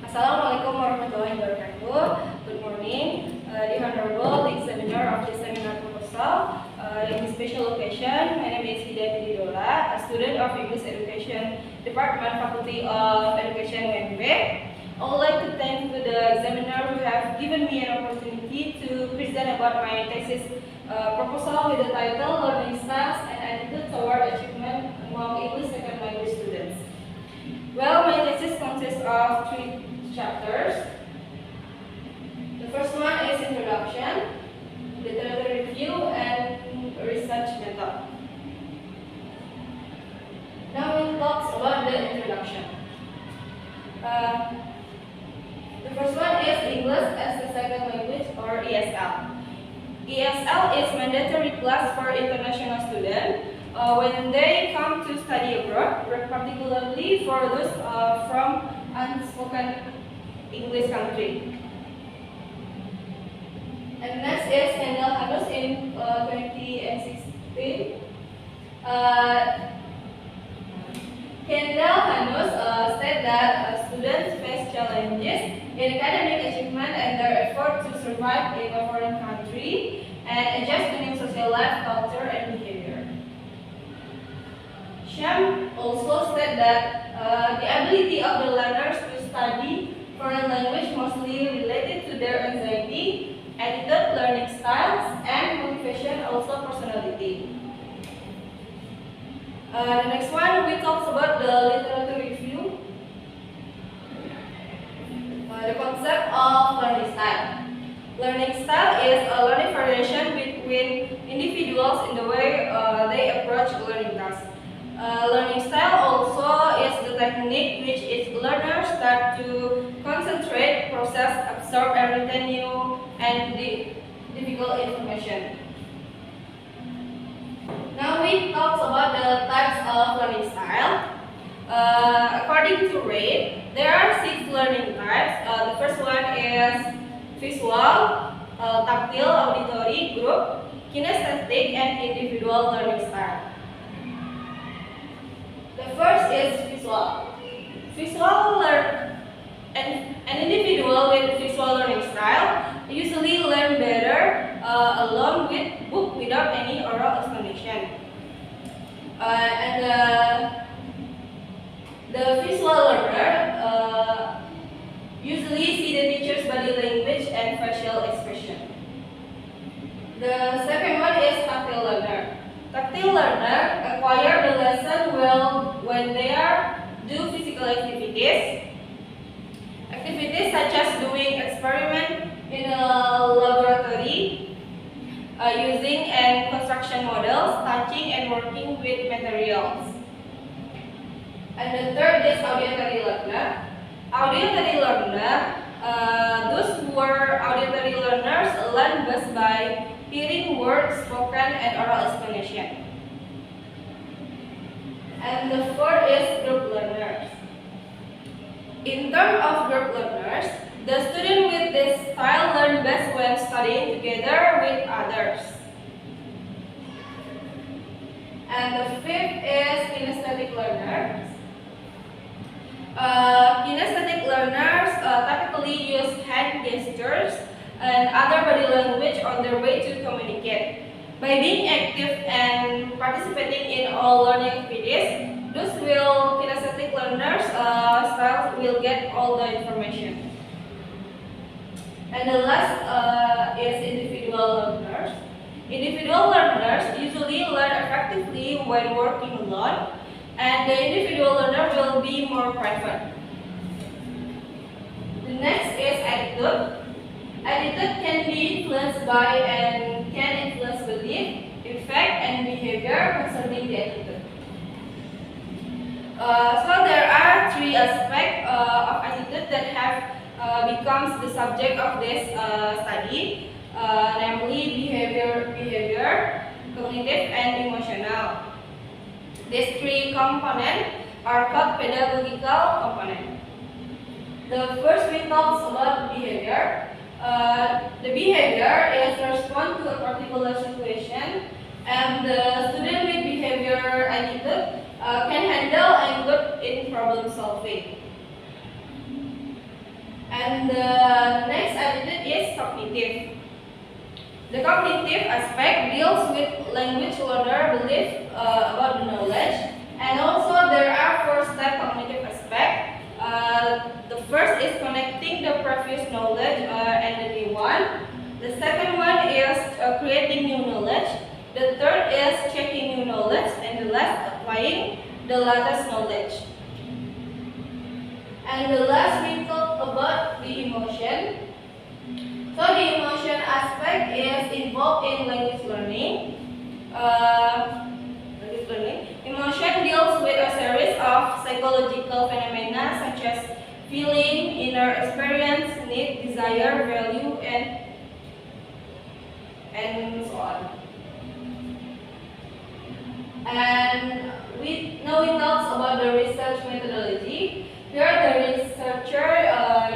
Assalamualaikum warahmatullahi wabarakatuh. Good morning, the Honorable Examiner of the Seminar Proposal. In this special occasion, my name is Hidayati Ridholla, a student of English Education Department, Faculty of Education UNB. I would like to thank the examiner who have given me an opportunity to present about my thesis proposal with the title Learning Styles and Attitude Toward Achievement Among English Second Language Students. Well, my thesis consists of 3 chapters. The first one is Introduction, Literature Review, and Research Method. Now we talk about the introduction. The first one is English as a Second Language, or ESL. ESL is mandatory class for international students when they come to study abroad, particularly for those from unspoken English country. And next is Kendall Hanus in 2016. Kendall Hanus said that students face challenges in academic achievement and their effort to survive in a foreign country and adjust to new social life, culture, and behavior. Sham also said that the ability of the learners to study foreign language mostly related to their anxiety, attitude, learning styles, and motivation, also personality. The next one, we talk about the literature review. The concept of learning style. Learning style is a learning variation between individuals in the way they approach learning tasks. Learning style also is the technique which its learners start to concentrate, process, absorb, and retain new and difficult information. Now we talk about the types of learning style. According to Reid, there are 6 learning types. The first one is visual, tactile, auditory, group, kinesthetic, and individual learning style. The first is visual. An individual with visual learning style usually learn better along with book without any oral explanation. The visual learner usually see the teacher's body language and facial expression. The second one is tactile learner. Tactile learner acquire the lesson well when they do physical activities. Activities such as doing experiment in a laboratory, using and construction models, touching and working with materials. And the third is auditory learner. Auditory learner, those who are auditory learners learn best by hearing words spoken and oral explanation. And the fourth is group learners. In terms of group learners, the student with this style learn best when studying together with others. And the fifth is kinesthetic learners. Kinesthetic learners typically use hand gestures and other body language on their way to communicate. By being active and participating in all learning activities, those kinesthetic learners styles will get all the information. And the last is individual learners. Individual learners usually learn effectively when working alone, and the individual learner will be more private. The next is attitude. Attitude can be influenced by and can influence belief, effect, and behavior concerning the attitude. So there are 3 aspects of attitude that have becomes the subject of this study, namely behavior, cognitive, and emotional. These 3 components are called pedagogical components. The first we talk about behavior. The behavior is respond to a particular situation, and the student with behavior attitude can handle and good in problem solving. And the next attitude is cognitive. The cognitive aspect deals with language learner belief about the knowledge, and also there are four-step cognitive aspect. The first is connecting the previous knowledge and the new one. The second one is creating new knowledge. The third is checking new knowledge, and the last applying the latest knowledge. And the last we talk about the emotion. So the emotion aspect is involved in language learning. Emotion deals with a series of psychological phenomena such as feeling, inner experience, need, desire, value, and so on. And now we talk about the research methodology. Here the researcher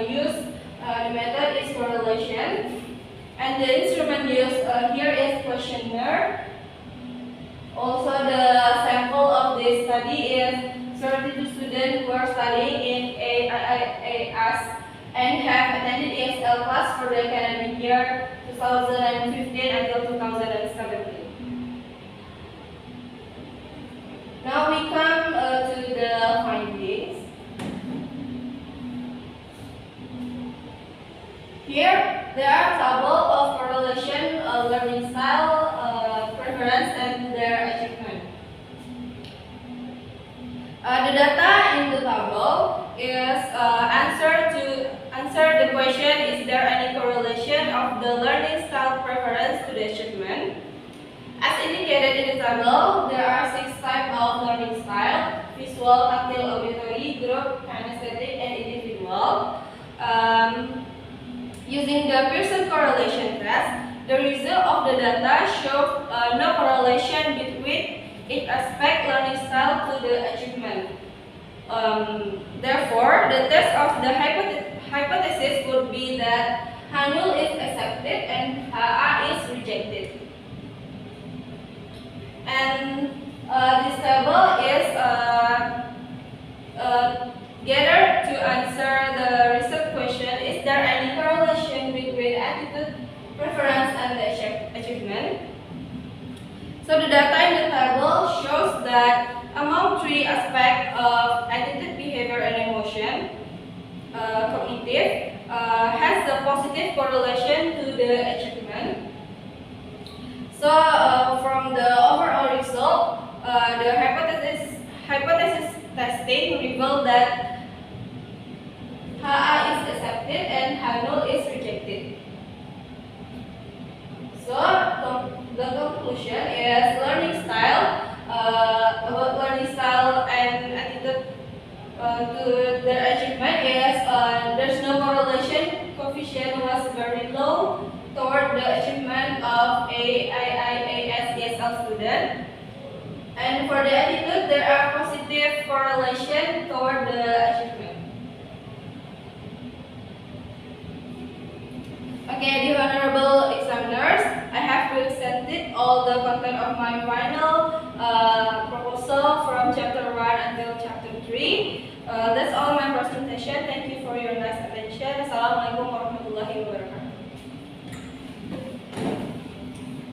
used the method is correlation, and the instrument used here is questionnaire. Also, the sample of this study is 32 students who are studying in UAS and have attended ESL class for the academic year 2015 until 2017. Now we come to the findings. Here, there are table of correlation, learning style, preference, and their achievement. The data in the table is answer the question: is there any correlation of the learning style preference to the achievement? As indicated in the table, there are 6 types of learning style: visual, tactile, auditory, group, kinesthetic, and individual. Using the Pearson correlation test, the result of the data showed no correlation between each aspect learning style to the achievement. Therefore, the test of the hypothesis would be that HANUL is accepted and HA is rejected. And this table is gathered to answer the research question: is there any correlation between attitude, preference, and the achievement? So the data in the table shows that among 3 aspects of attitude, behavior, and emotion, cognitive has a positive correlation to the achievement. So from the overall result, the hypothesis testing revealed that HA is accepted and HANUL is rejected. So the conclusion is learning style, about learning style and attitude to their achievement is there's no correlation. Coefficient was very low toward the achievement of AIIAS ESL student. And for the attitude, there are positive correlation toward the achievement. Okay, the honorable examiners, I have presented all the content of my final proposal from chapter 1 until chapter 3. That's all my presentation. Thank you for your nice attention. Assalamualaikum warahmatullahi wabarakatuh.